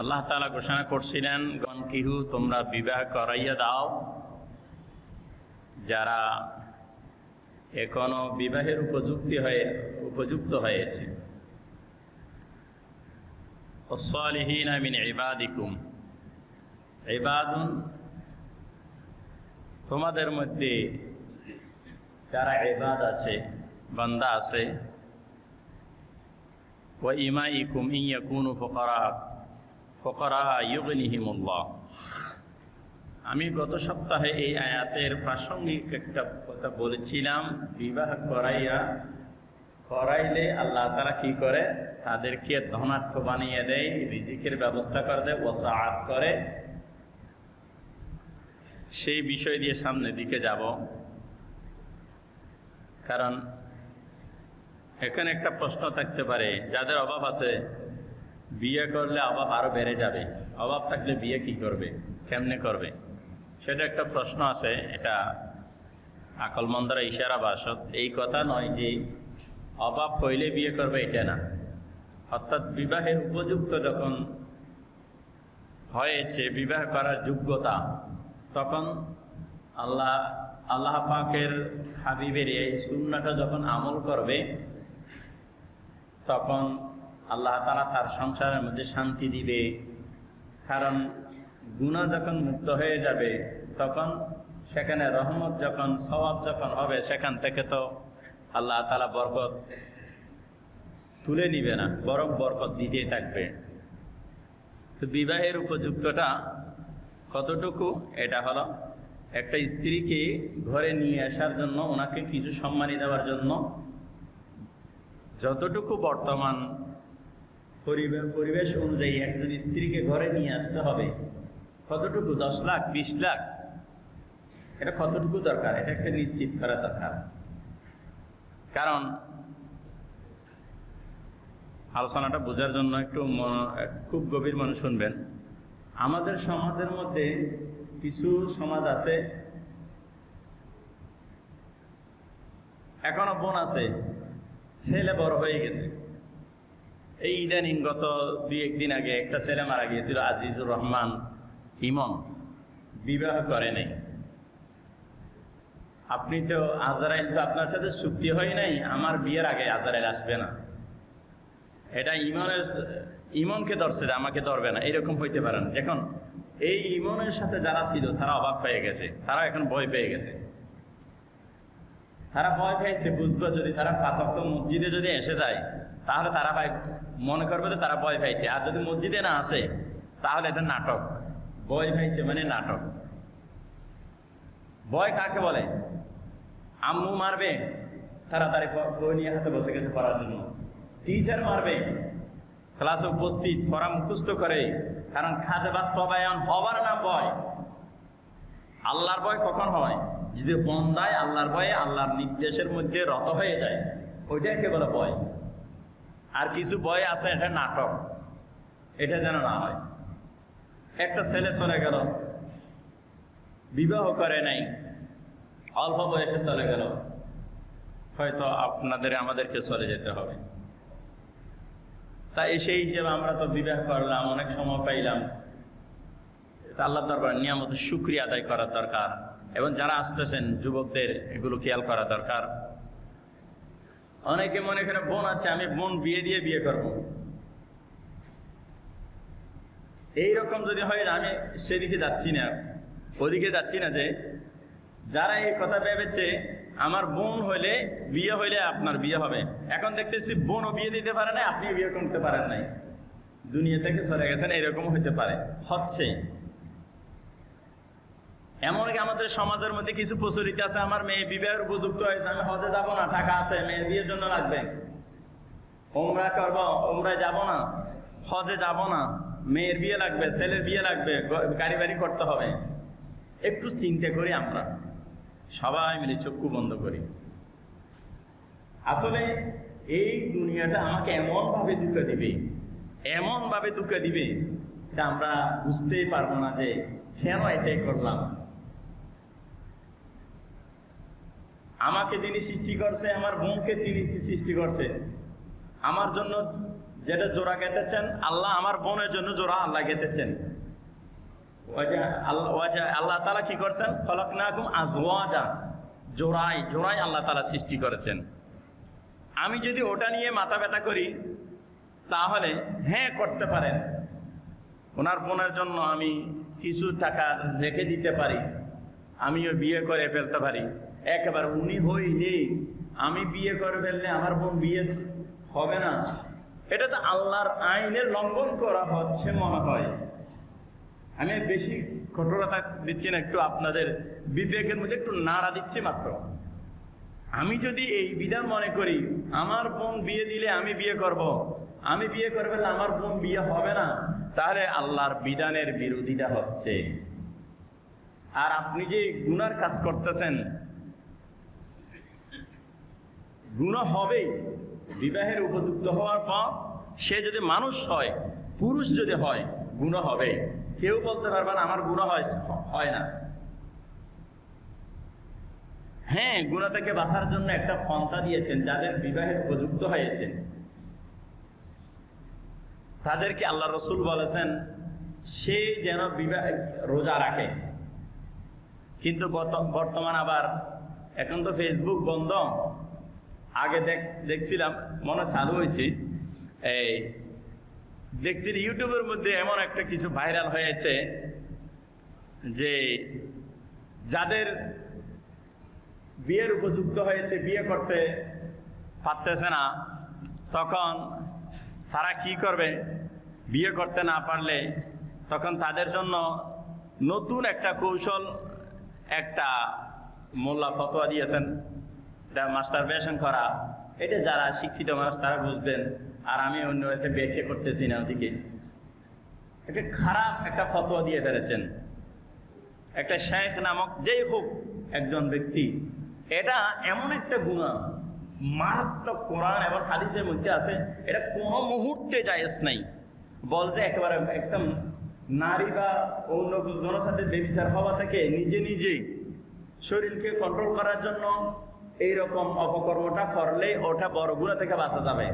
আল্লাহ তাআলা ঘোষণা করছিলেন, গণকিহু তোমরা বিবাহ করাইয়া দাও যারা এখনো বিবাহের উপযুক্ত হয়েছে। ওয়াসসালিহিনা মিন ইবাদিকুম, ইবাদুন তোমাদের মধ্যে যারা ইবাদ আছে, বান্দা আছে। ওয়া ইমাইকুম ইন ইয়াকুনু ফুকারা ইউগনিহিমুল্লাহ। আমি গত সপ্তাহে এই আয়াতের প্রাসঙ্গিক একটা কথা বলেছিলাম। বিবাহ করাইলে আল্লাহ তাআলা কি করে? তাদেরকে ধনাঢ্য বানিয়ে দেয়, রিজিকের ব্যবস্থা করে দেয়, ওয়াসাআত করে। সেই বিষয় দিয়ে সামনের দিকে যাব, কারণ এখানে একটা প্রশ্ন থাকতে পারে, যাদের অভাব আছে বিয়ে করলে অভাব আরো বেড়ে যাবে, অভাব থাকলে বিয়ে কি করবে, কেমনে করবে, সেটা একটা প্রশ্ন আছে। এটা আকলমন্দরা ইশারা বাসত, এই কথা নয় যে অভাব হইলে বিয়ে করবে, এটা না। অর্থাৎ বিবাহের উপযুক্ত যখন হয়েছে, বিবাহ করার যোগ্যতা, তখন আল্লাহ পাকের হাবিবের এই সুন্নাহটা যখন আমল করবে, তখন আল্লাহ তাআলা তার সংসারের মধ্যে শান্তি দিবে। কারণ গুনাহ যখন মুক্ত হয়ে যাবে, তখন সেখানে রহমত যখন, সওয়াব যখন হবে, সেখান থেকে তো আল্লাহ তাআলা বরকত তুলে নিবে না, বরং বরকত দিতেই থাকবে। তো বিবাহের উপযুক্ততা কতটুকু? এটা হলো একটা স্ত্রীকে ঘরে নিয়ে আসার জন্য, ওনাকে কিছু সম্মানী দেওয়ার জন্য যতটুকু বর্তমান পরিবেশ অনুযায়ী একজন স্ত্রীকে ঘরে নিয়ে আসতে হবে, কতটুকু? 10 লাখ, 20 লাখ, এটা কতটুকু দরকার? এটা একটা নিশ্চিত করা দরকার। কারণ আলোচনাটা বোঝার জন্য একটু খুব গভীর মনে শুনবেন। আমাদের সমাজের মধ্যে কিছু সমাজ আছে, এখনো বোন আছে, ছেলে বড় হয়ে গেছে। এই ইদানিং গত 2-1 দিন আগে একটা ছেলে মারা গিয়েছিল, আজিজুর রহমান ইমন, বিবাহ করে নাই। আপনি তো আজরাইল, তো আপনার সাথে চুক্তি হয় নাই, আমার বিয়ের আগে আজরাইল আসবে না, এটা ইমনকে ধরছে, আমাকে ধরবে না, এরকম হইতে পারে না। এখন এই ইমনের সাথে যারা ছিল তারা অবাক হয়ে গেছে, তারা এখন ভয় পেয়ে গেছে। তারা ভয় পেয়েছে, বুঝলো যদি তারা 5 ওয়াক্ত মসজিদে যদি এসে যায়, তাহলে তারা মনে করবে যে তারা ভয় পাইছে। আর যদি মসজিদে না আসে, তাহলে এটা নাটক। ভয় পাইছে মানে নাটক। ভয় কাকে বলে? আম্মু মারবে, তাড়াতাড়ি বই নিয়ে হাতে বসে গেছে পড়ার জন্য। টিচার মারবে, ক্লাসে উপস্থিত, পড়া মুখস্থ করে। কারণ কাজে বাস্তবায়ন হবার না ভয়। আল্লাহর ভয় কখন হয়? যদি বন্দায় আল্লাহর ভয়ে, আল্লাহর নির্দেশের মধ্যে রত হয়ে যায়, ওইটাকে বলে ভয়। আর কিছু ভয় আছে, এটা নাটক, এটা যেন না হয়। একটা ছেলে চলে গেল, বিবাহ করে নাই, অল্প বয়সে চলে গেল, হয়তো আমাদেরকে চলে যেতে হবে। তাই সেই হিসেবে আমরা তো বিবাহ করলাম, অনেক সময় পাইলাম, আল্লাহর দরবারে নিয়ামতের শুকরিয়া আদায় করার দরকার। এবং যারা আসতেছেন যুবকদের এগুলো খেয়াল করা দরকার। অনেকে মনে করে বোন আছে, আমি বোন বিয়ে করব, এইরকম যদি হয়, আমি সেদিকে যাচ্ছি না, ওদিকে যাচ্ছি না। যে যারা এই কথা ভেবেছে আমার বোন হইলে, বিয়ে হইলে আপনার বিয়ে হবে, এখন দেখতেছি বোনও বিয়ে দিতে পারে না, আপনি বিয়ে করতে পারেন নাই, দুনিয়া থেকে সরে গেছেন, এরকম হইতে পারে, হচ্ছে। এমনকি আমাদের সমাজের মধ্যে কিছু প্রচলিত আছে, আমার মেয়ে বিবাহের উপযুক্ত হয়েছে, আমি হজে যাব না, টাকা আছে, মেয়ের বিয়ের জন্য লাগবে, ওমরা করব, ওমরায় যাব না, হজে যাব না, মেয়ের বিয়ে লাগবে, ছেলের বিয়ে লাগবে, গাড়ি বাড়ি করতে হবে। একটু চিন্তা করি, আমরা সবাই মিলে চক্ষু বন্ধ করি। আসলে এই দুনিয়াটা আমাকে এমনভাবে দুঃখ দিবে, এটা আমরা বুঝতেই পারবো না যে কেন এটাই করলাম। আমাকে যিনি সৃষ্টি করছে, আমার বোনকে তিনি সৃষ্টি করছে, আমার জন্য যেটা জোড়া গেঁথেছেন আল্লাহ, আমার বোনের জন্য জোড়া আল্লাহ গেঁথেছেন। আল্লাহ তাআলা কি করছেন? খলাকনাকুম আজওয়াজা, জোড়ায় জোড়ায় আল্লাহ তাআলা সৃষ্টি করেছেন। আমি যদি ওটা নিয়ে মাথা ব্যথা করি তাহলে হ্যাঁ করতে পারেন, ওনার বোনের জন্য আমি কিছু টাকা রেখে দিতে পারি, আমিও বিয়ে করে ফেলতে পারি। একেবারে উনি হইলে আমি বিয়ে করে ফেললে আমার বোন বিয়ে হবে না, এটা তো আল্লাহর আইনের লঙ্ঘন করা হচ্ছে মনে হয়। আমি বেশি কঠোরতা দিচ্ছি না, একটু আপনাদের বিবেকের মধ্যে একটু নাড়া দিচ্ছি মাত্র। আমি যদি এই বিধান মনে করি আমার বোন বিয়ে দিলে আমি বিয়ে করব, আমি বিয়ে করে ফেললে আমার বোন বিয়ে হবে না, তাহলে আল্লাহর বিধানের বিরোধিতা হচ্ছে। আর আপনি যে গুনার কাজ করতেছেন, গুনাহ হবে বিবাহের উপযুক্ত হওয়ার পর। সে যদি মানুষ হয়, পুরুষ যদি হয়, গুনাহ হবে। কেউ বলতে পারবে না আমার গুনাহ হয় না। হ্যাঁ, গুনাহ থেকে বাঁচার জন্য একটা পন্থা দিয়েছেন। যাদের বিবাহের উপযুক্ত হয়েছেন তাদেরকে আল্লাহ রসুল বলেছেন সে যেন বিবাহ রোজা রাখে। কিন্তু বর্তমান আবার এখন তো ফেসবুক বন্ধ, আগে দেখছিলাম মনে চালু হয়েছে, এই দেখছি ইউটিউবের মধ্যে এমন একটা কিছু ভাইরাল হয়েছে যে যাদের বিয়ের উপযুক্ত হয়েছে, বিয়ে করতে পারতেছে না, তখন তারা কি করবে? বিয়ে করতে না পারলে তখন তাদের জন্য নতুন একটা কৌশল, একটা মোল্লা ফতোয়া দিয়েছেন, এটা মাস্টারবেশন করা। এটা যারা শিক্ষিত মানুষ তারা বুঝবেন, আর আমি অন্য একটা ব্যাখ্যা করতেছি না ওদিকে। এটা খারাপ একটা ফতোয়া দিয়ে ফেলেছেন একটা শেখ নামক যেই হোক একজন ব্যক্তি। এটা এমন একটা গুনাহ, মারাত্মক, কোরআন এবং হাদিসের মধ্যে আছে, এটা কোনো মুহূর্তে জায়েজ নাই। বলতে একেবারে একদম নারী বা অন্য জনের সাথে ব্যভিচার হওয়া থেকে নিজে নিজে শরীরকে কন্ট্রোল করার জন্য এইরকম অপকর্মটা করলে ওটা বড় গুনাহ থেকে বাঁচা যাবে।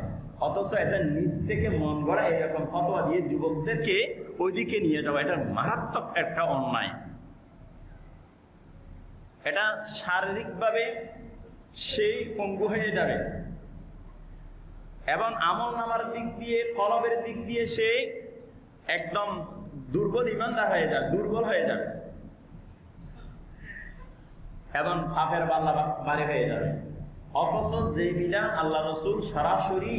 অথচ এটা নিজ থেকে মন গড়া এরকম ফতোয়া দিয়ে যুবকদেরকে ওইদিকে নিয়ে যাওয়া, এটা মারাত্মক একটা অন্যায়। এটা শারীরিকভাবে সেই পঙ্গু হয়ে যাবে এবং আমল নামার দিক দিয়ে, কলবের দিক দিয়ে সে একদম দুর্বল ইমানদার হয়ে যাবে, দুর্বল হয়ে যাবে এবং পাপের পাল্লা ভারী হয়ে যাবে। অথচ যে বিধান আল্লাহ রসুল সরাসরি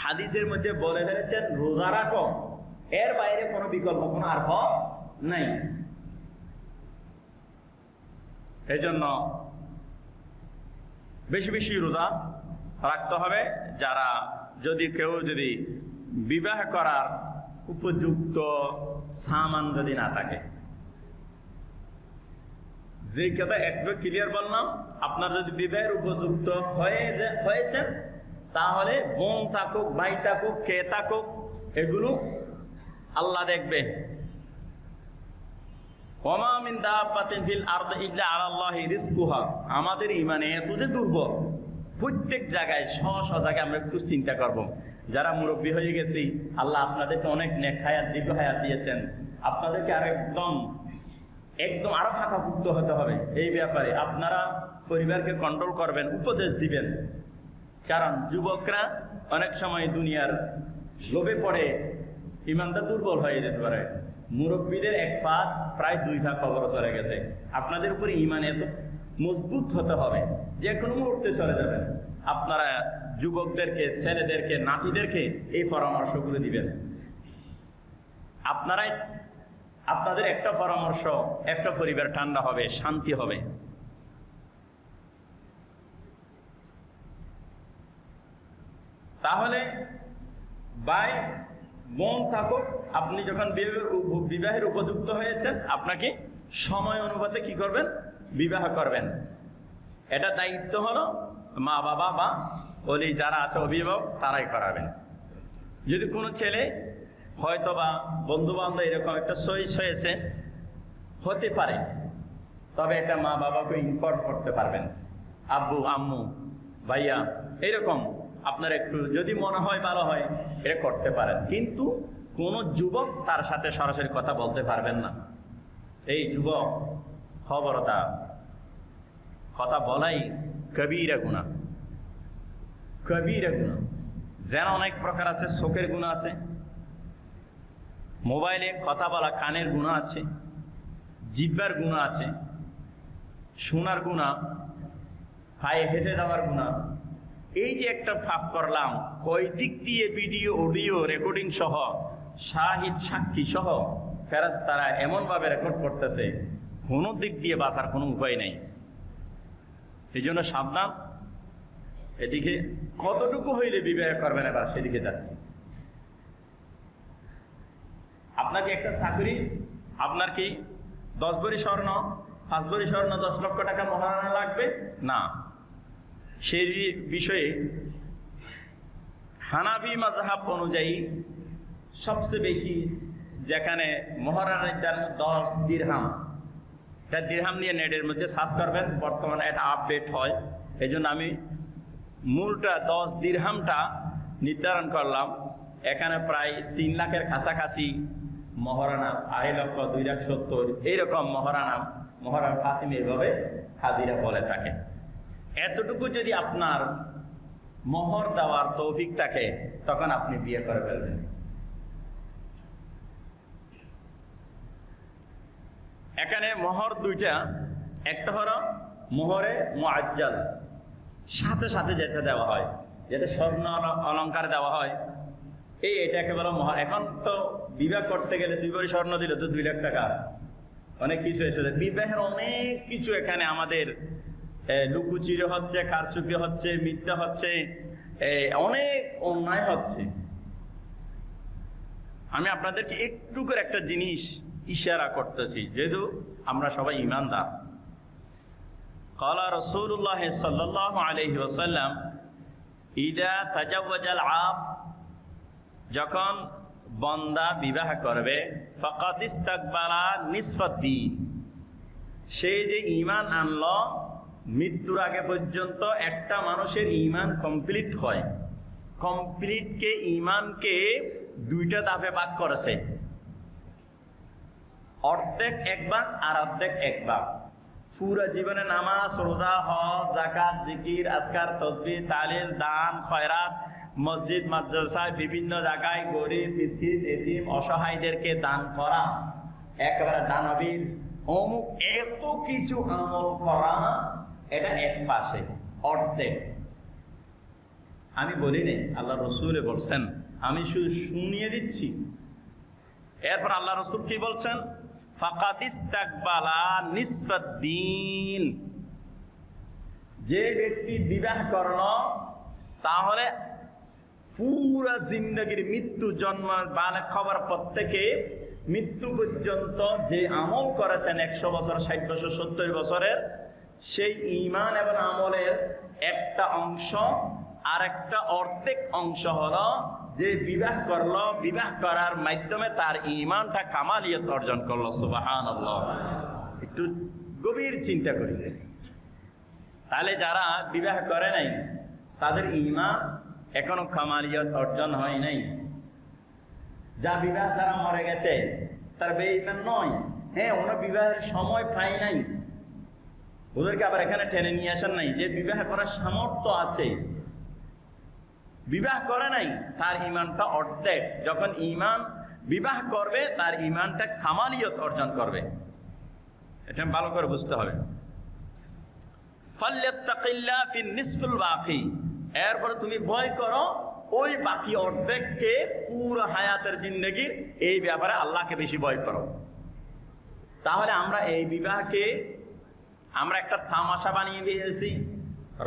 হাদিসের মধ্যে বলে ফেলেছেন রোজা রাখো, এর বাইরে কোনো বিকল্প, কোনো আর নাই। এই জন্য বেশি বেশি রোজা রাখতে হবে। যারা কেউ যদি বিবাহ করার উপযুক্ত সামান যদি না থাকে, যে কথা একটু ক্লিয়ার বললাম, আপনার যদি বিবাহের উপযুক্ত হয়েছেন তাহলে বোন থাকুক, ভাই থাকুক, কে থাকুক, এগুলো আল্লাহ দেখবে। ওমা মিন দাব্বাতিন ফিল আরদি ইল্লা আলাল্লাহি রিজকুহা। আমাদের ঈমানে এত যে দুর্বল, প্রত্যেক জায়গায় স্ব জায়গায় আমরা একটু চিন্তা করব। যারা মুরব্বী হয়ে গেছি, আল্লাহ আপনাদেরকে অনেক নেক হায়াত, দীর্ঘ হায়াত দিয়েছেন, আপনাদেরকে আর একদম আরো ফাঁকাপুক্ত হতে হবে এই ব্যাপারে। আপনারা পরিবারকে কন্ট্রোল করবেন, উপদেশ দিবেন। কারণ যুবকরা অনেক সময় দুনিয়ার লোভে পড়ে ইমানটা দুর্বল হয়ে যেতে পারে। মুরব্বীদের এক ফাঁক প্রায় 2 ভাগ কবর চলে গেছে। আপনাদের উপরে ইমান এত মজবুত হতে হবে যে কোনো মুহূর্তে চলে যাবেন। আপনারা যুবকদেরকে, ছেলেদেরকে, নাতিদেরকে এই পরামর্শগুলো দিবেন। আপনাদের একটা পরামর্শ, একটা পরিবার ঠান্ডা হবে, শান্তি হবে। তাহলে ভাই বোন থাকুক, আপনি যখন বিবাহের উপযুক্ত হয়েছেন, আপনাকে সময় অনুপাতে কি করবেন? বিবাহ করবেন। এটা দায়িত্ব হলো মা বাবা বা ওলি যারা আছে অভিভাবক, তারাই করাবেন। যদি কোনো ছেলে হয়তো বা বন্ধু বান্ধব এরকম একটা চয়েস হয়েছে, হতে পারে, তবে এটা মা বাবাকে ইনফর্ম করতে পারবেন। আব্বু, আম্মু, ভাইয়া, এরকম আপনার একটু যদি মনে হয় ভালো হয় এটা করতে পারেন, কিন্তু কোনো যুবক তার সাথে সরাসরি কথা বলতে পারবেন না। এই যুবক খবরদার, কথা বলাই কবিরা গুনাহ, কবিরা গুনাহ। যেন অনেক প্রকার আছে, চোখের গুনাহ আছে, মোবাইলে কথা বলা কানের গুনাহ আছে, জিহ্বার গুনাহ আছে, শোনার গুনাহ, পায়ে হেঁটে যাওয়ার গুনাহ। এই যে একটা পাপ করলাম, কয় দিক দিয়ে ভিডিও অডিও রেকর্ডিং সহ শাহিদ সাক্ষী সহ ফেরেশতারা এমনভাবে রেকর্ড করতেছে, কোনো দিক দিয়ে বাঁচার কোনো উপায় নেই। এই জন্য সাবধান। এদিকে কতটুকু হইলে বিবাহ করবেন, এবার সেদিকে যাচ্ছে। আপনাকে একটা চাকরি, আপনার কি 10 ভরি স্বর্ণ, 5 ভরি স্বর্ণ, 10 লক্ষ টাকা মহারণা লাগবে না। সেই বিষয়ে হানাফি মাযহাব অনুযায়ী সবচেয়ে বেশি যেখানে মহারণার দাম 10 দিরহাম, এটা দিরহাম নিয়ে নেটের মধ্যে সার্চ করবেন, বর্তমানে এটা আপডেট হয়। এই জন্য আমি মূলটা 10 দিরহামটা নির্ধারণ করলাম। এখানে প্রায় 3 লাখের কাছাকাছি মহারণা, 2.5 লক্ষ, 2,70,000 এইরকম মহারণা ফাতিমি এভাবে হাজিরা বলে থাকে। এতটুকু যদি আপনার মোহর দেওয়ার তৌফিক থাকে, তখন আপনি বিয়ে করে ফেলবেন। এখানে মোহর দুইটা, একটা হলো মোহরে মুআজ্জাল, সাথে সাথে যেটা দেওয়া হয়, যেটা স্বর্ণ অলংকার দেওয়া হয়, এটাকে বলা মোহর। এখন তো বিবাহ করতে গেলে 2 ভরি স্বর্ণ দিলে তো 2 লাখ টাকা, অনেক কিছু এসেছে। বিবাহের অনেক কিছু এখানে আমাদের লুকুচিরে হচ্ছে, কারচুপি হচ্ছে, মিথ্যা হচ্ছে, অনেক অন্যায় হচ্ছে। আমি আপনাদেরকে একটু করে একটা জিনিস ইশারা করতেছি, যেহেতু আমরা সবাই ঈমানদার। ক্বালা রাসূলুল্লাহ সাল্লাল্লাহু আলাইহি ওয়াসাল্লাম, ইদা তাজাওয়াজাল আব, যখন বান্দা বিবাহ করবে, ফাকাদ ইস্তাকবালা নিসফাদ্দীন, সে যে ঈমান আনলো, মৃত্যুর আগে পর্যন্ত একটা মানুষের ঈমান কমপ্লিট হয়। কমপ্লিটকে, ঈমানকে 2টা ধাপে ভাগ করেছে, অর্ধেক এক ভাগ আর অর্ধেক এক ভাগ। পুরা জীবনে নামাজ, রোজা, হজ, যাকাত, জিকির, আজকার, তাসবিহ, তাহলিল, দান, খয়রাত, মসজিদ মাদ্রাসায় বিভিন্ন জায়গায় গরিব, মিসকিন, এতিম, অসহায়দেরকে দান করা, একেবারে দানবীর অমুক, এত কিছু আমল করা, এটা এক পাশে অর্ধেক। আমি বলি নাই, আল্লাহ রসুল বলছেন, আমি শুধু শুনিয়ে দিচ্ছি। এরপর আল্লাহ রসুল কি বলছেন? ফাকাদ ইস্তাকবালা নিসফাদ্দীন, যে ব্যক্তি বিবাহ করল, তাহলে পুরা জিন্দগির মৃত্যু, জন্ম বালেক খবর প্রত্যেকে মৃত্যু পর্যন্ত যে আমল করেছেন 100 বছর, 60 বছর, 70 বছরের, সেই ঈমান এবং আমলের একটা অংশ, আর একটা অর্ধেক অংশ হলো যে বিবাহ করলো, বিবাহ করার মাধ্যমে তার ঈমানটা কামালিয়ত অর্জন করলো। সুবহানাল্লাহ। একটু গভীর চিন্তা করি। তাহলে যারা বিবাহ করে নাই, তাদের ঈমান এখনো কামালিয়ত অর্জন হয় নাই। যা বিবাহ ছাড়া মরে গেছে, তার বেঈমান নয়। হ্যাঁ, ওনার বিবাহের সময় পায় নাই, ওদেরকে আবার এখানে টেনে নিয়ে আসেন নাই। যে বিবাহ করার সামর্থ্য আছে, বিবাহ করে নাই, তার ঈমানটা অর্ধেক। যখন ঈমান বিবাহ করবে, তার ঈমানটা কামালিয়ত অর্জন করবে। এটা ভালো করে বুঝতে হবে। ফাল্যাত্তাকিল্লাহ ফিন নিসফিল বাকি, এরপরে তুমি ভয় করো ওই বাকি অর্ধেককে, পুরো হায়াতের জিন্দেগির এই ব্যাপারে আল্লাহকে বেশি ভয় করো। তাহলে আমরা এই বিবাহকে আমরা একটা তামাশা বানিয়ে দিয়েছি,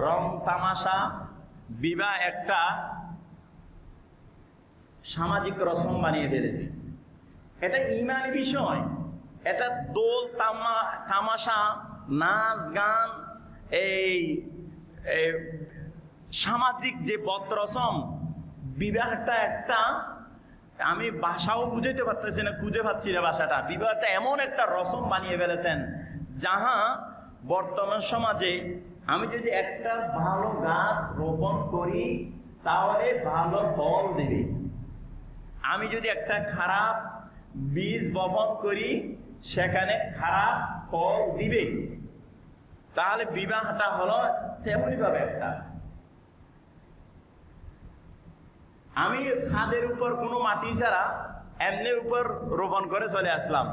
রং তামাশা। বিবাহ একটা সামাজিক রসম বানিয়ে ফেলেছি। এটা ঈমানি বিষয়, এটা দোল তামাশা, নাচ গান, এই সামাজিক যে বদরসম। বিবাহটা একটা, আমি ভাষাও বুঝাইতে পারতেছি না, খুঁজে পাচ্ছি না ভাষাটা। বিবাহটা এমন একটা রসম বানিয়ে ফেলেছেন, যাহা বর্তমান সমাজে আমি যদি একটা ভালো গাছ রোপণ করি, তাহলে ভালো ফল দেবে। আমি যদি একটা খারাপ বীজ বপন করি, সেখানে খারাপ ফল দিবে। তাহলে বিবাহটা হলো তেমনি ভাবে একটা, আমি ছাদের উপর কোনো মাটি ছাড়া এমনি উপর রোপণ করে চলে আসলাম,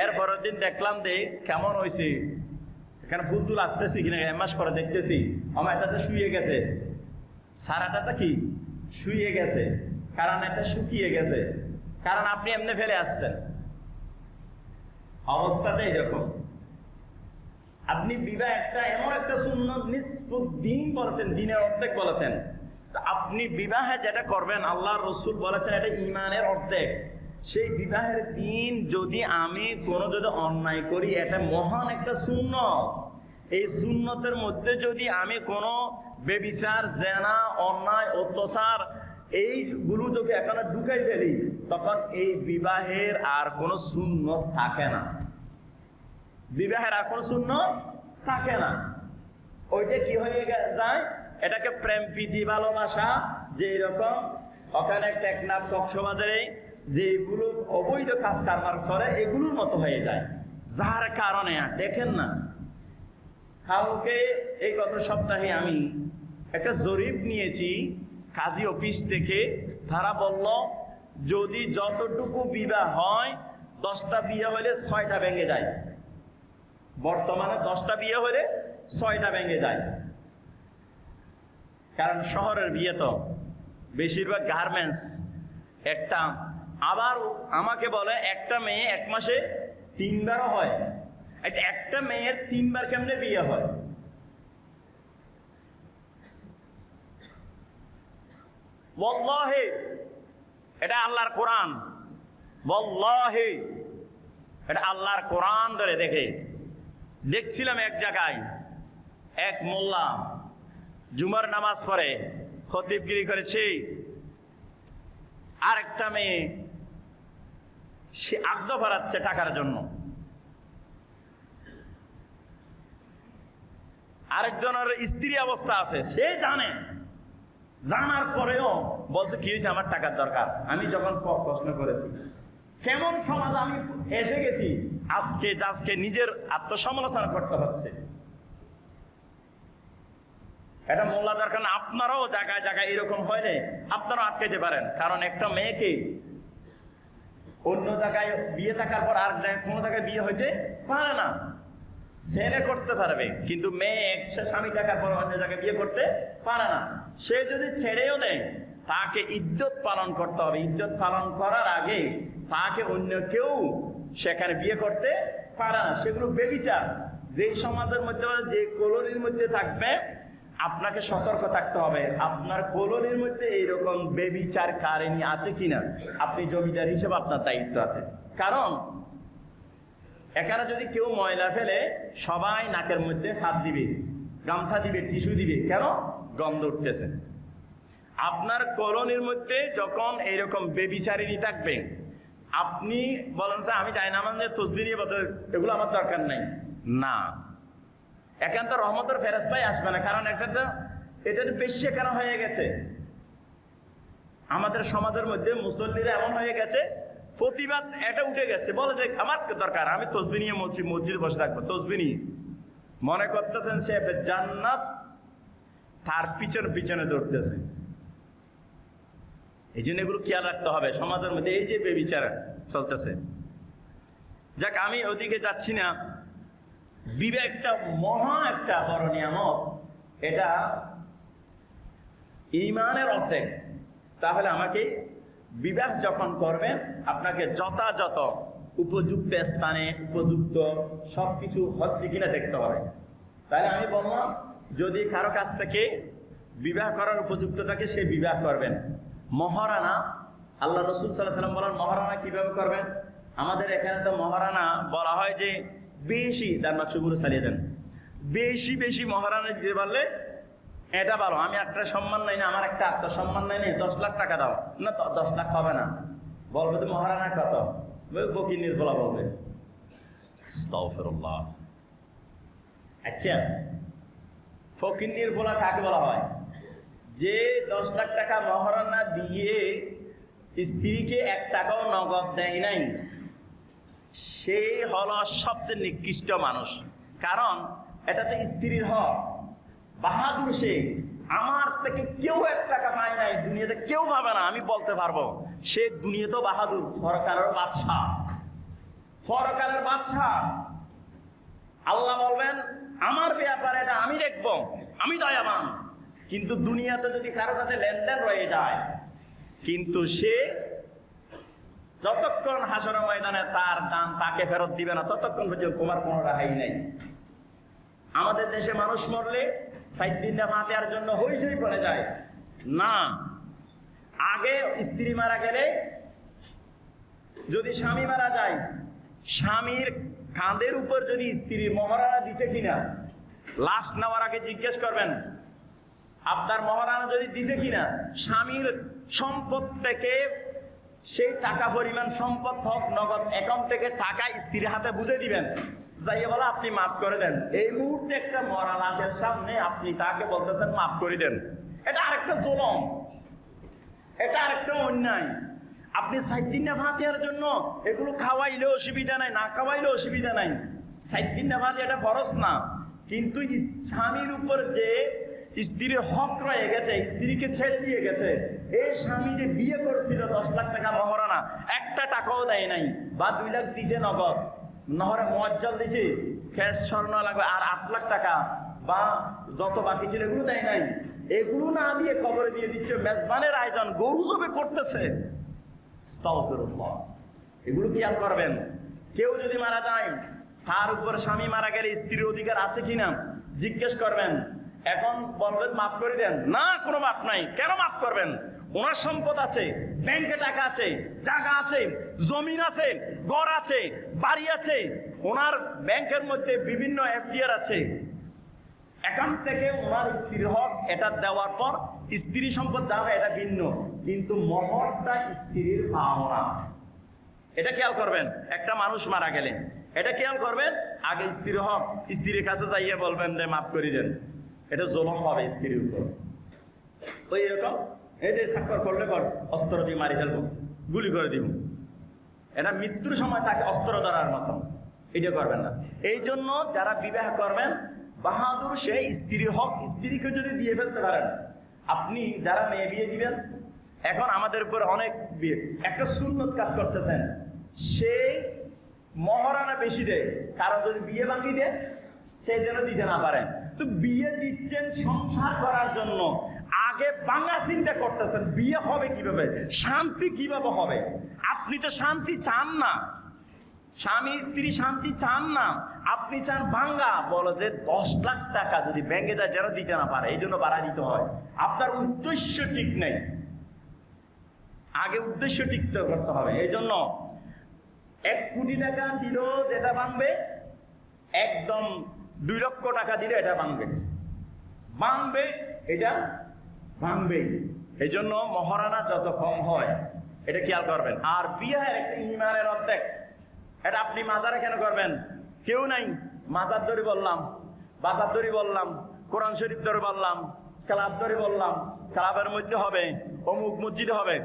এর পরের দিন দেখলাম যে কেমন হয়েছে, এখানে ফুল তুল আসতেছি কিনা, 1 মাস পরে দেখতেছি আমার এটাতে শুয়ে গেছে, সারাটাতে কি শুয়ে গেছে, কারণ এটা শুকিয়ে গেছে, কারণ আপনি এমনি ফেলে আসছেন। অবস্থাটা এরকম। আপনি বিবাহ একটা এমন একটা সুন্নত, নিসফুদ দিন বলেছেন, দিনের অর্ধেক বলেছেন। আপনি বিবাহে যেটা করবেন, আল্লাহ রসুল বলেছেন এটা ঈমানের অর্ধেক। সেই বিবাহের দিন যদি আমি কোনো যদি অন্যায় করি, এটা মহান একটা সুন্নত। এই সুন্নতের মধ্যে যদি আমি কোনো বেবিচার, জেনা, অন্যায়, অত্যাচার এইগুলো যদি এখানে ঢুকাই ফেলি, তখন এই বিবাহের আর কোনো সুন্নত থাকে না। বিবাহের আর কোনো সুন্নত থাকে না। ওইটা কি হয়ে যায়, এটাকে প্রেম প্রীতি ভালোবাসা, যে এরকম ওখানে টেকনাফ কক্সবাজারে যেগুলো অবৈধ কাজ কারবার করে এগুলোর মতো হয়ে যায়। যার কারণে দেখেন না, কালকে এই গত সপ্তাহে আমি একটা জরিপ নিয়েছি কাজী অফিস থেকে। তারা বলল যদি যতটুকু বিবাহ হয়, 10টা বিয়ে হলে 6টা ভেঙে যায়। বর্তমানে 10টা বিয়ে হলে 6টা ভেঙে যায়, কারণ শহরের বিয়ে তো বেশিরভাগ গার্মেন্টস। একটা আবার আমাকে বলে একটা মেয়ে 1 মাসে 3বারও হয়। একটা মেয়ের 3বার কেমনে বিয়ে হয়? ওয়াল্লাহি এটা আল্লাহর কোরআন, ওয়াল্লাহি এটা আল্লাহর কোরআন ধরে দেখে দেখছিলাম এক জায়গায় এক মোল্লা জুমার নামাজ পড়ে খতিবগিরি করেছে, আর একটা মেয়ে সে আগ্দ ভরাচ্ছে টাকার জন্য, আরেকজনের স্ত্রী অবস্থা আছে, সে জানে, জানার পরেও বলছে কি হয়েছে, আমার টাকার দরকার। আমি যখন প্রশ্ন করেছি কেমন সমাজ আমি এসে গেছি, আজকে নিজের আত্মসমালোচনা করতে হচ্ছে। এটা মোল্লা দরকার না, আপনারাও জায়গায় জায়গায় এরকম হয়নি, আপনারাও আটকাইতে পারেন। কারণ একটা মেয়েকে অন্য জায়গায় বিয়ে থাকার পর আর কোনো জায়গায় বিয়ে হইতে পারে না। ছেলে করতে পারবে, কিন্তু মেয়ে স্বামী থাকার পর অন্য জায়গায় বিয়ে করতে পারে না। সে যদি ছেড়েও দেয়, তাকে ইদ্যত পালন করতে হবে। ইদ্যত পালন করার আগে তাকে অন্য কেউ সেখানে বিয়ে করতে পারে না। সেগুলো বেবিচার। যেই সমাজের মধ্যে, যে কলোনির মধ্যে থাকবে, আপনাকে সতর্ক থাকতে হবে আপনার কলোনির মধ্যে এইরকম বেবিচার কাহিনী আছে কিনা। আপনি জমিদার হিসেবে আপনার দায়িত্ব আছে। কারণ এখানে যদি কেউ ময়লা ফেলে, সবাই নাকের মধ্যে হাত দিবে, গামছা দিবে, টিস্যু দিবে, কেন? গন্ধ উঠতেছে। আপনার কলোনির মধ্যে যখন এইরকম বেবিচারিনী থাকবে, আপনি বলেন স্যার আমি চাই না, আমার তসবিহ নিয়ে বলতে, এগুলো আমার দরকার নাই না, এখান তো রহমতের ফেরেশতাই আসবে না। কারণ এটা তো বেশি কেন হয়ে গেছে আমাদের সমাজের মধ্যে, মুসল্লিরা এমন হয়ে গেছে, প্রতিবাদ এটা উঠে গেছে, বলে যে আমার দরকার, আমি তসবিহ নিয়ে মসজিদে বসে থাকবো, তসবিহ নিয়ে মনে করতেছেন সে জান্নাত, তার পিছনে দৌড়তেছে। এই জন্য এগুলো খেয়াল রাখতে হবে সমাজের মধ্যে, এই যে বেবিচার চলতেছে। যাক, আমি ওদিকে যাচ্ছি না। বিবাহ একটা মহা একটা বড় নিয়ামত, এটা ঈমানের অর্ধেক। তাহলে আমাকে বিবাহ যখন করবেন, আপনাকে যথাযথ উপযুক্ত স্থানে উপযুক্ত সবকিছু হচ্ছে কিনা দেখতে হবে। তাহলে আমি বললাম, যদি কারো কাছ থেকে বিবাহ করার উপযুক্ত থাকে, সে বিবাহ করবেন। মহারানা, আল্লাহ রসুল সাল্লাল্লাহু আলাইহি ওয়াসাল্লাম বলেন মহারানা কিভাবে করবেন। আমাদের এখানে তো মহারানা বলা হয় যে বেশি তার বাক্সগুলো চালিয়ে দেন, বেশি মহারানা দিতে পারলে এটা ভালো। আমি একটা সম্মান নাই না, আমার একটা আত্মসম্মান নাই না, 10 লাখ টাকা দাও না, 10 লাখ হবে না। বলবে তো মহারানা কত, ফকির নির্বলা বলবে। আস্তাগফিরুল্লাহ। আচ্ছা, ফকির নির্বলা কাকে বলা হয়? যে 10 লাখ টাকা মহারণা দিয়ে স্ত্রীকে 1 টাকাও নগদ দেয় নাই, সেই হলো সবচেয়ে নিকৃষ্ট মানুষ। কারণ এটা তো স্ত্রীর হক। বাহাদুর সে, আমার থেকে কেউ 1 টাকা পায় নাই, দুনিয়াতে কেউ পাবে না, আমি বলতে পারবো। সে দুনিয়াতে বাহাদুর, পরকালের বাদশাহ, পরকালের বাদশাহ। আল্লাহ বলবেন আমার ব্যাপারে এটা আমি দেখবো, আমি দয়াবান। কিন্তু দুনিয়াতে যদি কারোর সাথে লেনদেন রয়ে যায়, কিন্তু সে যতক্ষণ হাসরের ময়দানে তার দান তাকে ফেরত দিবে না, ততক্ষণ পর্যন্ত তোমার কোনো রেহাই নেই। আমাদের দেশে মানুষ মরলে 7 দিন ফাতিহার জন্য হইচই পড়ে যায় না। আগে স্ত্রী মারা গেলে, যদি স্বামী মারা যায়, স্বামীর কাঁধের উপর যদি স্ত্রীর মহারানা দিছে কিনা, লাশ নেওয়ার আগে জিজ্ঞেস করবেন আপনার মহারানা যদি দিছে কিনা। স্বামীর সম্পদ থেকে সেই টাকা পরিমাণ সম্পদ হোক নগদ অ্যাকাউন্ট থেকে টাকা স্ত্রীর হাতে বুঝে দিবেন, যাইয়ে বলা আপনি মাফ করে দেন। এই মুহূর্তে একটা মরা লাশের সামনে আপনি তাকে বলতেছেন মাফ করে দেন, এটা আরেকটা জুলুম, এটা আরেকটা অন্যায়। আপনি 7 দিন ফাতিহার জন্য এগুলো খাওয়াইলে অসুবিধা নাই, না খাওয়াইলে অসুবিধা নাই। 7 দিন ফাতিহা এটা ফরজ না, কিন্তু স্বামীর উপর যে স্ত্রীর হক রয়ে গেছে, স্ত্রীকে ছেড়ে দিয়ে গেছে, এই স্বামী যে বিয়ে করছিল 10 লাখ টাকা মহারণা, 1 টাকাও দেয় নাই, বা 2 লাখ দিছে নগদ, নহরে মুআজ্জাল দিছে, ক্যাশ স্বর্ণ লাগবে, আর 8 লাখ টাকা বা যত বাকি ছিল এগুলো দেয় নাই। এগুলো না দিয়ে কবরে দিয়ে দিচ্ছে, মেজবানের আয়োজন, গরু জবে করতেছে। আস্তাগফিরুল্লাহ। এগুলো খেয়াল করবেন। কেউ যদি মারা যায়, তার উপর স্বামী মারা গেলে স্ত্রীর অধিকার আছে কিনা জিজ্ঞেস করবেন। এখন বলবেন মাফ করে দেন, না কোনো মাফ নাই। কেন মাফ করবেন? ওনার সম্পদ আছে, ব্যাংকে টাকা আছে, জায়গা আছে, জমিন আছে, ঘর আছে, বাড়ি আছে, ওনার ব্যাংকের মধ্যে বিভিন্ন এফডিআর আছে। এখান থেকে ওনার স্ত্রীর হক এটা দেওয়ার পর স্ত্রী সম্পদ যাবে এটা ভিন্ন, কিন্তু মহরটা স্ত্রীর পাওনা। এটা খেয়াল করবেন। একটা মানুষ মারা গেলে এটা খেয়াল করবেন, আগে স্ত্রীর হক স্ত্রীর কাছে যাইয়ে বলবেন যে মাফ করে দেন। এটা জুলুম হবে স্ত্রীর উপর। ওই এরকম এই যে স্বাক্ষর করলে কর, অস্ত্র দিয়ে মারি ফেলবো, গুলি করে দিব, এটা মৃত্যুর সময় তাকে অস্ত্র ধরার মতন। এটা করবেন না। এই জন্য যারা বিবাহ করবেন, বাহাদুর সে স্ত্রীর হক স্ত্রীকে যদি দিয়ে ফেলতে পারেন। আপনি যারা মেয়ে বিয়ে দিবেন, এখন আমাদের উপর অনেক বিয়ে একটা সুন্নত কাজ করতেছেন, সে মহারানা বেশি দেয়, কারণ যদি বিয়ে ভাঙি দেয় সেই যেন দিতে না পারেন। তো বিয়ে দিচ্ছেন সংসার করার জন্য, আগে বাংলা চিন্তা করতেছেন বিয়ে হবে কিভাবে, শান্তি কিভাবে হবে। আপনি তো শান্তি চান না, স্বামী স্ত্রী শান্তি চান না, আপনি চান ভাঙ্গা। বলো যে 10 লাখ টাকা যদি ব্যাংকে যায় যেন দিতে না পারে, এই জন্য বাড়া দিতে হয়। আপনার উদ্দেশ্য ঠিক নেই, আগে উদ্দেশ্য ঠিক করতে হবে। এই জন্য 1 কোটি টাকা দিল যেটা ভাঙবে, একদম 2 লক্ষ টাকা দিলে এটা ভাঙবে, ভাঙবে, এটা ভাঙবেই। এই জন্য মহারানা যত কম হয় এটা খেয়াল করবেন। আর বিয়ের একটা ইমানের অর্ধেক, এটা আপনি মাজারে কেন করবেন? কেউ নাই, মাজার ধরে বললাম, বাজার ধরে বললাম, কোরআন শরীফ ধরে বললাম, ক্লাব ধরে বললাম, ক্লাবের মধ্যে হবে, অমুক মসজিদে হবে।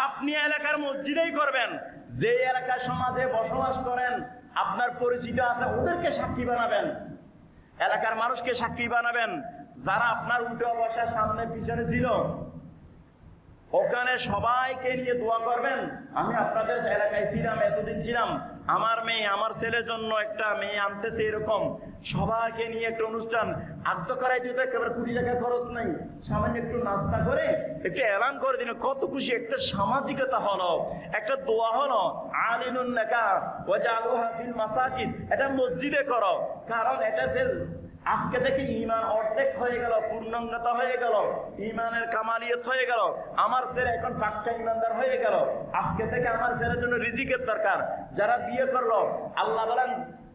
আপনি এলাকার মসজিদেই করবেন। যে এলাকার সমাজে বসবাস করেন, আপনার পরিচিত আছে, ওদেরকে সাক্ষী বানাবেন, এলাকার মানুষকে সাক্ষী বানাবেন। যারা আপনার উঠে বসার সামনে পিছনে ছিল, ওখানে সবাইকে নিয়ে দোয়া করবেন। আমি আপনাদের এলাকায় ছিলাম, এতদিন ছিলাম, আমার মেয়ে আমার ছেলের জন্য একটা মেয়ে আনতেছে, এরকম সবাইকে নিয়ে একটা অনুষ্ঠান আদ্য করাই দিতে, একেবারে 20 টাকা খরচ নাই, সামান্য একটু নাস্তা করে একটু এলান করে দিন, কত খুশি। একটা সামাজিকতা হলো, একটা দোয়া হলো, আলিনুন নাকা ওয়াজআলুহা ফিল মাসাজিদ, এটা মসজিদে করো। কারণ এটাতে আজকে থেকে ঈমান অর্ধেক হয়ে গেল, পূর্ণাঙ্গতা হয়ে গেল, ঈমানের কামালিয়ত হয়ে গেল। আমার ছেলে এখন পাক্কা ঈমানদার হয়ে গেল। আজকে থেকে আমার ছেলের জন্য রিজিকের দরকার। যারা বিয়ে করলো, আল্লাহ বলেন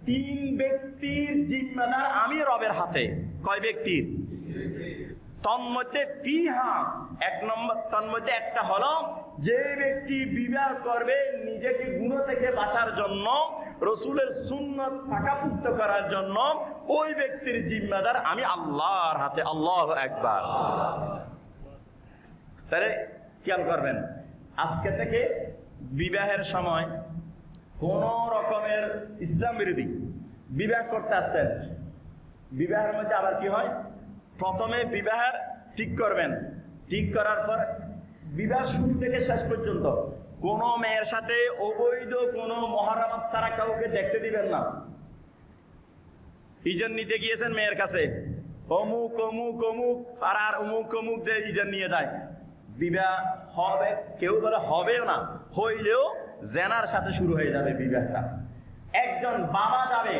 3 ব্যক্তির জিম্মাদার আমি রবের হাতে। কয় ব্যক্তির? তন্মধ্যে ফিহা, 1 নম্বর তন্মধ্যে একটা হলো, যে ব্যক্তি বিবাহ করবে নিজেকে গুনাহ থেকে বাঁচার জন্য, রসুলের সুন্নাত পাকাপুক্ত করার জন্য, ওই ব্যক্তির জিম্মাদার আমি আল্লাহর হাতে। আল্লাহু আকবার। তাহলে খেয়াল করবেন, আজকে থেকে বিবাহের সময় কোন রকমের ইসলাম বিরোধী বিবাহ করতে আসছেন, বিবাহের মধ্যে আবার কি হয়, প্রথমে বিবাহের ঠিক করবেন, ঠিক করার পর বিবাহ শুরু থেকে শেষ পর্যন্ত কোনো মেয়ের সাথে অবৈধ কোনো মহারামাত ছাড়া কাউকে দেখতে দিবেন না। ইজান নিতে গিয়েছেন মেয়ের কাছে, অমুক অমুক অমুক আর অমুক অমুক যে ইজান নিয়ে যায়, বিবাহ হবে, কেউ বলে হবেও না, হইলেও জেনার সাথে শুরু হয়ে যাবে বিবাহটা। একজন বাবা যাবে,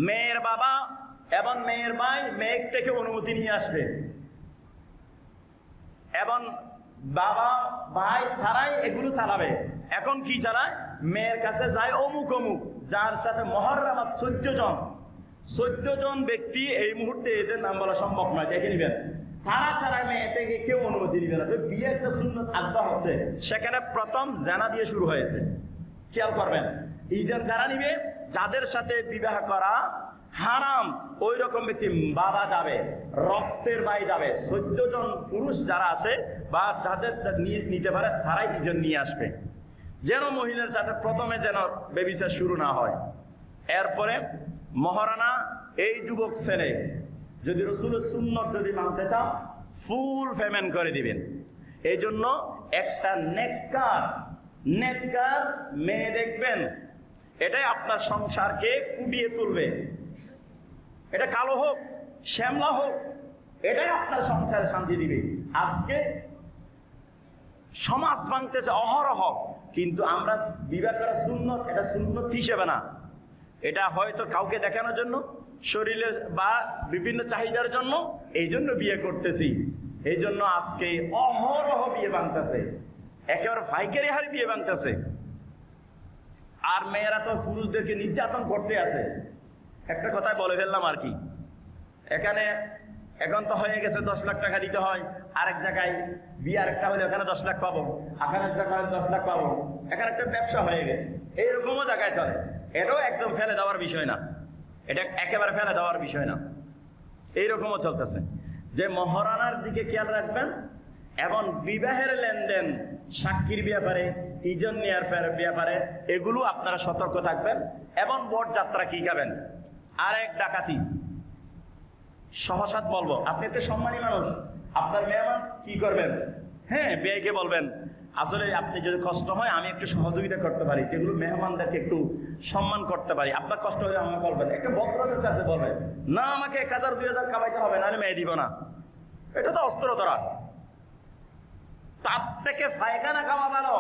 মেয়ের বাবা এবং মেয়ের ভাই মেয়ের থেকে অনুমতি নিয়ে আসবে, এবং বাবা ভাই তারাই এগুলো চালাবে। এখন কি চালায়, মেয়ের কাছে যায় অমুক অমুক, যার সাথে মহররামাত 14 জন ব্যক্তি, এই মুহূর্তে এদের নাম বলা সম্ভব নয়, দেখে নিবেন, তারা ছাড়া মেয়ে থেকে কেউ অনুমতি নিবে না। তো বিয়ে একটা সুন্নত আদা হচ্ছে, সেখানে প্রথম জানা দিয়ে শুরু হয়েছে। খেয়াল করবেন, ইজান কারা নিবে, যাদের সাথে বিবাহ করা হারাম ওই রকম ব্যক্তি বাবা যাবে, রক্তের ভাই যাবে, 14 জন পুরুষ যারা আছে বা যাদের নিতে পারে তারাই ইজান নিয়ে আসবে, যেন মহিলার সাথে প্রথমে যেন ব্যভিচার শুরু না হয়। এরপরে মহারানা এই যুবক ছেলে যদি রাসূলের সুন্নত যদি মানতে চান ফুল পেমেন্ট করে দিবেন। এই জন্য একটা নেককার মেয়ে দেখবেন, এটাই আপনার সংসারকে ফুটিয়ে তুলবে। এটা কালো হোক শ্যামলা হোক, এটাই আপনার সংসারে শান্তি দিবে। আজকে সমাজ ভাঙতেছে অহরহ, কিন্তু আমরা বিবাহ করা সুন্নত, এটা সুন্নত হিসেবে না, এটা হয়তো কাউকে দেখানোর জন্য, শরীরের বা বিভিন্ন চাহিদার জন্য, এই জন্য বিয়ে করতেছি। এই জন্য আজকে অহরহ বিয়ে ভাঙতেছে, একেবারে পাইকারি হারে বিয়ে ভাঙতেছে। আর মেয়েরা তো পুরুষদেরকে নির্যাতন করতে আসে। একটা কথাই বলে ফেললাম আর কি, এখানে এখন তো হয়ে গেছে 10 লাখ টাকা দিতে হয়, আরেক জায়গায় বিয়ে আরেকটা হলে ওখানে 10 লাখ পাবো, এখানে এক জায়গায় 10 লাখ পাবো, এখানে একটা ব্যবসা হয়ে গেছে। এইরকমও জায়গায় চলে। এটাও একদম ফেলে দেওয়ার বিষয় না, এটা একেবারে ফেলে দেওয়ার বিষয় না, এইরকমও চলতেছে। যে মহারানার দিকে খেয়াল রাখবেন, এবং বিবাহের লেনদেন, সাক্ষীর ব্যাপারে, ইজন নেয়ার ব্যাপারে এগুলো আপনারা সতর্ক থাকবেন। এবং বট যাত্রা কি খাবেন, আরেক ডাকাতি। সহসাত বলবো, আপনি একটা সম্মানী মানুষ, আপনার মেহমান কি করবেন, হ্যাঁ বিয়েকে বলবেন আসলে আপনি যদি কষ্ট হয় আমি একটু সহযোগিতা করতে পারি, যেগুলো মেহমানদেরকে একটু সম্মান করতে পারি, আপনার কষ্ট হলে আমাকে বলবেন, একটা ভদ্রতার সাথে বলবেন, না আমাকে 1000 2000 কামাইতে হবে, নাহলে মেয়ে দিব না। এটা তো অস্ত্র ধরা, তার থেকে ফায়খানা খাওয়া ভালো,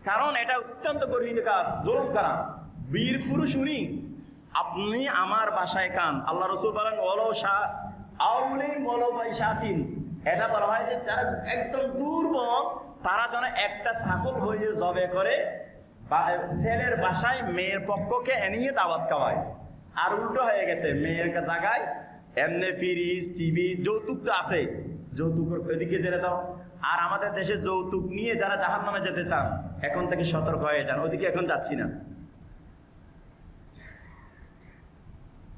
কারণ এটা অত্যন্ত গর্হিত কাজ, জুলুম করা। বীর পুরুষ উনি, আপনি আমার বাসায় কান, আল্লাহ রসুল বলেন ওলো শাহ আউলি মলো বাই শাতিন, এটা বলা হয় যে যারা একদম দুর্বল তারা যেন একটা ছাগল হয়ে জবে করে ছেলের বাসায় মেয়ের পক্ষকে এনিয়ে দাওয়াত খাওয়ায়। আর উল্টো হয়ে গেছে, মেয়ের জায়গায় এমনি ফ্রিজ টিভি, যৌতুক তো আছে, যৌতুকের ওইদিকে জেনে দাও। আর আমাদের দেশে যৌতুক নিয়ে যারা জাহান্নামে যেতে চান এখন থেকে সতর্ক হয়ে যান, ওইদিকে এখন যাচ্ছি না।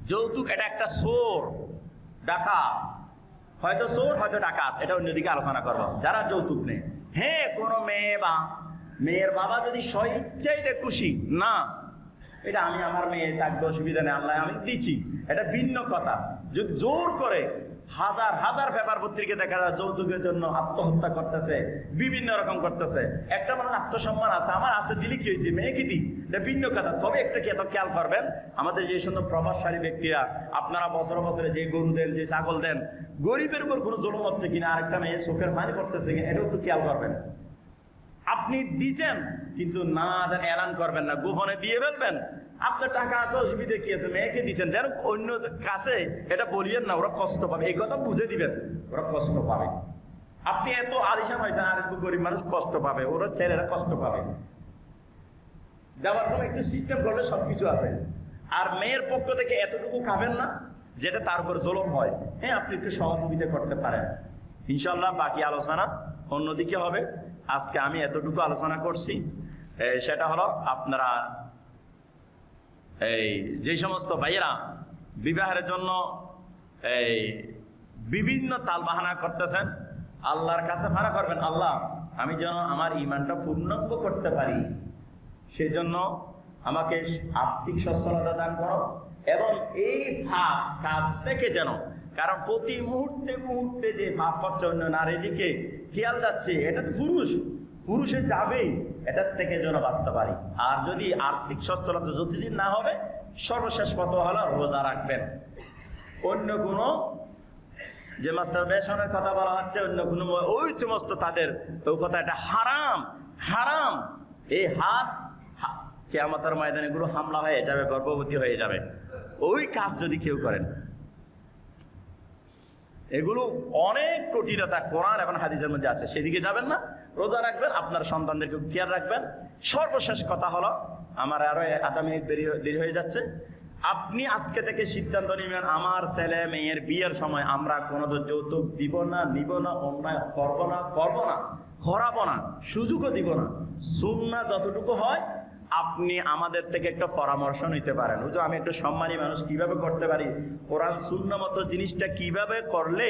যৌতুক এটা একটা চোর ডাকাত, হয়তো চোর হয়তো ডাকাত, এটা অন্যদিকে আলোচনা করবো। যারা যৌতুক নেই, হ্যাঁ কোনো মেয়ে বা মেয়ের বাবা যদি স্বইচ্ছাইতে খুশি না, এটা আমি আমার মেয়ে থাকবে, অসুবিধা নেই, আল্লাহ আমি দিচ্ছি, এটা ভিন্ন কথা। যদি জোর করে, হাজার হাজার পেপার পত্রিকা দেখা যায় যৌতুকের জন্য আত্মহত্যা করতেছে, বিভিন্ন রকম করতেছে। একটা মানুষ আত্মসম্মান আছে, আমার আছে, দিলে কি হয়েছে, মেয়ে কি দিই, এটা ভিন্ন কথা। তবে একটা কি এত খেয়াল করবেন, আমাদের যে সুন্দর প্রভাবশালী ব্যক্তিরা, আপনারা বছরে বছরে যে গরু দেন, যে ছাগল দেন, গরিবের উপর কোনো জুলুম হচ্ছে কিনা, আরেকটা মেয়ে চোখের পানি পড়তেছে কিনা, এটাও একটু খেয়াল করবেন। আপনি দিচ্ছেন কিন্তু না যেন এলান করবেন না, গোপনে দিয়ে ফেলবেন। আপনার টাকা আছে, অসুবিধা কি আছে, মেয়েকে দিচ্ছেন, যেন অন্য কাছে এটা বলিয়েন না, ওরা কষ্ট পাবে, এই কথা বুঝে দিবেন, ওরা কষ্ট পাবে। আপনি এত আলিশান হয়েছেন, আর একটু গরিব মানুষ কষ্ট পাবে, ওরা ছেলেরা কষ্ট পাবে। দেওয়ার সময় একটু সিস্টেম করলে সবকিছু আছে। আর মেয়ের পক্ষ থেকে এতটুকু খাবেন না যেটা তার উপর জুলুম হয়। হ্যাঁ, আপনি একটু সহযোগিতা করতে পারেন, ইনশাল্লাহ বাকি আলোচনা অন্যদিকে হবে। আজকে আমি এতটুকু আলোচনা করছি, সেটা হলো আপনারা এই যে সমস্ত ভাইয়েরা বিবাহের জন্য এই বিভিন্ন তালবাহানা করতেছেন, আল্লাহর কাছে ফানা করবেন, আল্লাহ আমি যেন আমার ইমানটা পূর্ণাঙ্গ করতে পারি, সেজন্য আমাকে আর্থিক সচ্ছলতা দান করো, এবং এই পাপ কাজ থেকে যেন, কারণ প্রতি মুহূর্তে মুহূর্তে যে পাপ করছে অন্য নারীর দিকে খেয়াল যাচ্ছে, এটা তো পুরুষে যাবেই, এটার থেকে যেন বাঁচতে পারি। আর যদি আর্থিক সচ্ছলতা যতদিন না হবে, সর্বশেষ পথ হলো রোজা রাখবেন। অন্য কোনো যে মাস্টার বেসনের কথা বলা হচ্ছে, অন্য কোনো ওই সমস্ত তাদের ওই কথা, এটা হারাম হারাম। এই হাত কিয়ামতের ময়দানে গুলো হামলা হয়ে যাবে, গর্ভবতী হয়ে যাবে ওই কাজ যদি কেউ করেন। এগুলো অনেক কঠিনতা কোরআন এবং হাদিসের মধ্যে আছে, সেদিকে যাবেন না, রোজা রাখবেন, আপনার সন্তানদেরকে খেয়াল রাখবেন। সর্বশেষ কথা হলো, আমার আরো আধা মিনিট দেরি হয়ে যাচ্ছে, আপনি আজকে থেকে সিদ্ধান্ত নেবেন, আমার ছেলে মেয়ের বিয়ের সময় আমরা কোনো যৌতুক দিব না, নিব না, অন্যায় করবো না, করাবো না, সুযোগও দিব না। সুন্নাহ যতটুকু হয় আপনি আমাদের থেকে একটা পরামর্শ নিতে পারেন, হুজুর আমি একটু সম্মানী মানুষ, কিভাবে করতে পারি, কোরআন সুন্নাহ মতো জিনিসটা কিভাবে করলে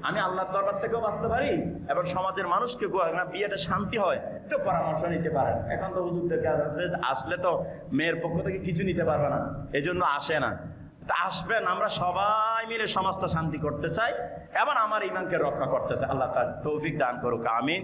আমি আল্লাহর দরবার থেকেও বাঁচতে পারি এবং সমাজের মানুষকে বিয়েটা শান্তি হয়, একটু পরামর্শ নিতে পারেন। এখন তো হুজুরদের কাছে আসলে তো মেয়ের পক্ষ থেকে কিছু নিতে পারবে না, এই জন্য আসে না। তা আসবেন, আমরা সবাই মিলে সমাজটা শান্তি করতে চাই এবং আমার ইমানকে রক্ষা করতে চাই। আল্লাহ তাআলা তৌফিক দান করুক, আমিন।